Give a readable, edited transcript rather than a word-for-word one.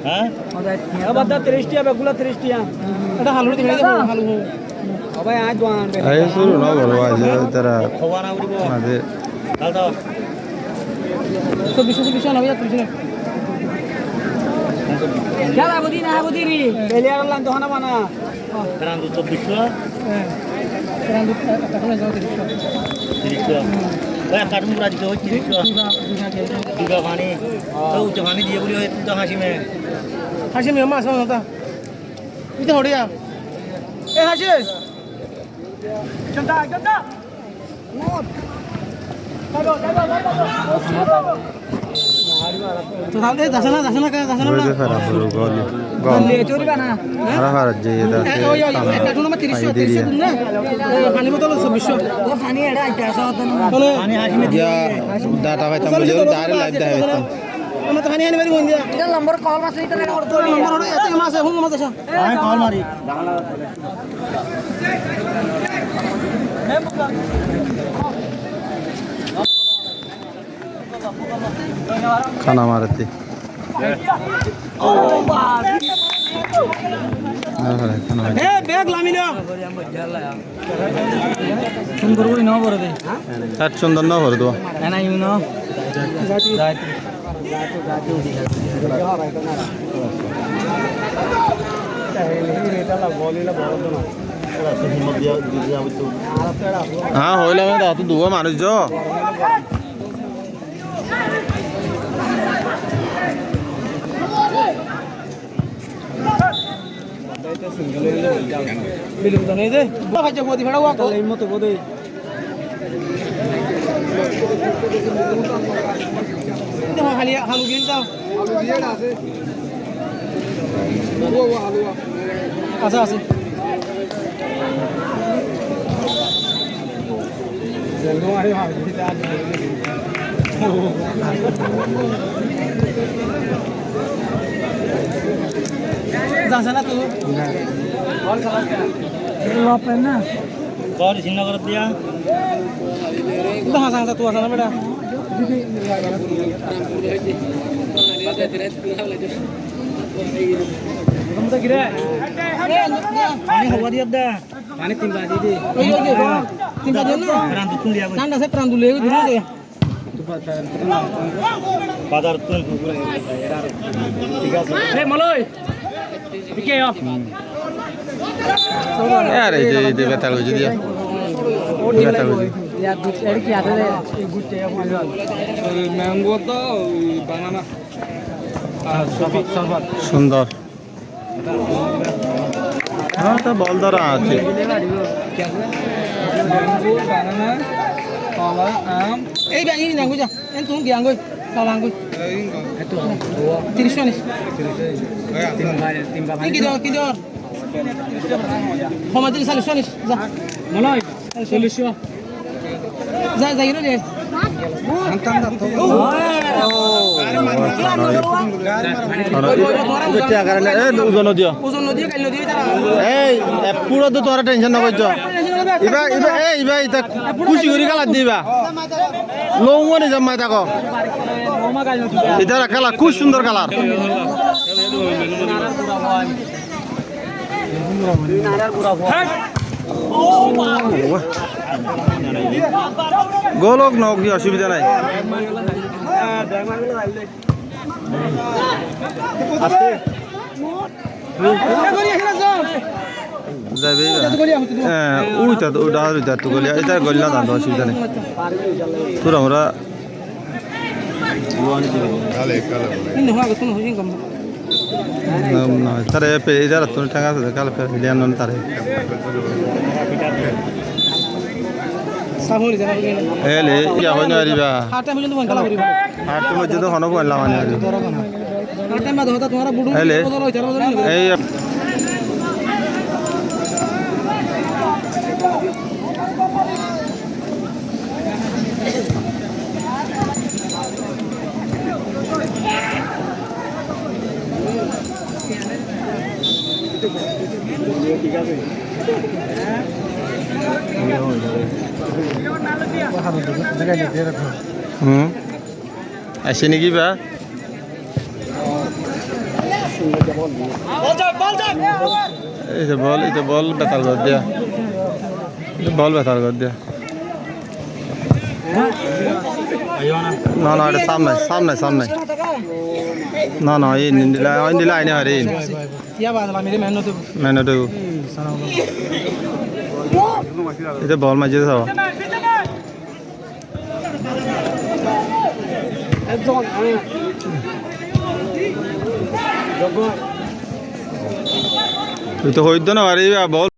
হ্যাঁ আবার 30 টিয়া বেগুলা 30 টিয়া এটা হালুড়ি দেখাই দাও হালু ভাই আজ দোয়ান আই শুরু না বড় আছে তারা খবর আউরিব মাঝে কাল দাও তো বিশ না ভাই তুই খেলা বুঝি না বুঝি রে প্লেয়ার লান দহনা বানা রান্দু 2400 হ্যাঁ রান্দু টাকা যাও 300 ভাই কাটুন রাজি তো 300 দুগা পানি তো উচ্চ পানি দিয়ে বলি তো হাসি মে মাছ না ইতে হড়িয়া এ হাসি চন্তা চন্তা মোট তো তাহলে দাসনা বড় ফেরা পুরো গল ले चोरी का ना হারা হারা যে এটা ओय ओय একটা টুনা 300 দিন না পানি বোতল 2600 ও পানি এডা 800 পানি হাসি দিয়া ডাটা পাইতাম বলে ডাইরেক্ট লাইভ দেখাইতাম আমরা তো পানি আনি বাড়ি বন্ধ দিয়া এটা নম্বর কল মাছ এটা তোর নম্বর হলো এত মাছ হুম মাছ আছে আমি কল মারি খানা মারতে এ ব্যাগ লামিলো সুন্দর করে নাও বড় দে তার সুন্দর না ভরে দাও না ইউ নো যাই হ্যাঁ হইলাম না তো দুয়া মানুষ যো বিলুম তো নেই দে ভাই যে বদি ফেড়াও তো এই মতো বদি দেখো খালি হালু গিল দাও হালু দিয়ে আছে ও হালু আছে আছে জলনো আরে ভাই দিতা जाना तू कॉल चला क्या लॉप है ना कॉल जिन्ना कर दिया कहां सांगता तू आसा ना बेटा हम तो गिरे पानी हवा दिया दा पानी तीन बाजी दी तीन बाजी ना रांदु तुन लिया ठंडा से रांदु ले दूर दे बाजार तुन ठीक है ए Malay Oke ya. Ada di betal aja dia. Betal aja. Ya, ini क्या ada deh. Good ya mahal. Mango to banana. Sabat. সুন্দর হ্যাঁ তা বল ধরা আছে Mango, banana, kala, am. Ini nanggu aja. Ini tuh dianggu. Kala anggu. Itu. 30 nih. Ini kita. Komadil solusionis. Mulai. Solution. Za gino deh. ওজন দিও এই পুরো তো তোরা টেনশন না করছো ইবা ইবা এই ইবা এটা খুশি করে কালা দিবা লৌমনে জমা থাকো এটা কালার খুব সুন্দর কালার গোলক নক কি অসুবিধা নাই যাবে ওইটা তো ওটা ওইটা তো গলিয়া এটা গলিয়া দাম অসুবিধা নেই তোর আমরা তারে এটার তোর টাকা আছে কালে ফেলিয়ান নন তারে এলে ইয়া হয় না রিবা হাটে পর্যন্ত হন বললাম মানে এলে এই ঠিক আছে আসে নাকি বা এই যে বল বেতাল কর দিয়া বল বেতাল কর দিয়া না এটা সামনে না এই নিলা আইনে হারে মেহনত এটা বল মাঝে যাও তুই তো হইতো না আরে বল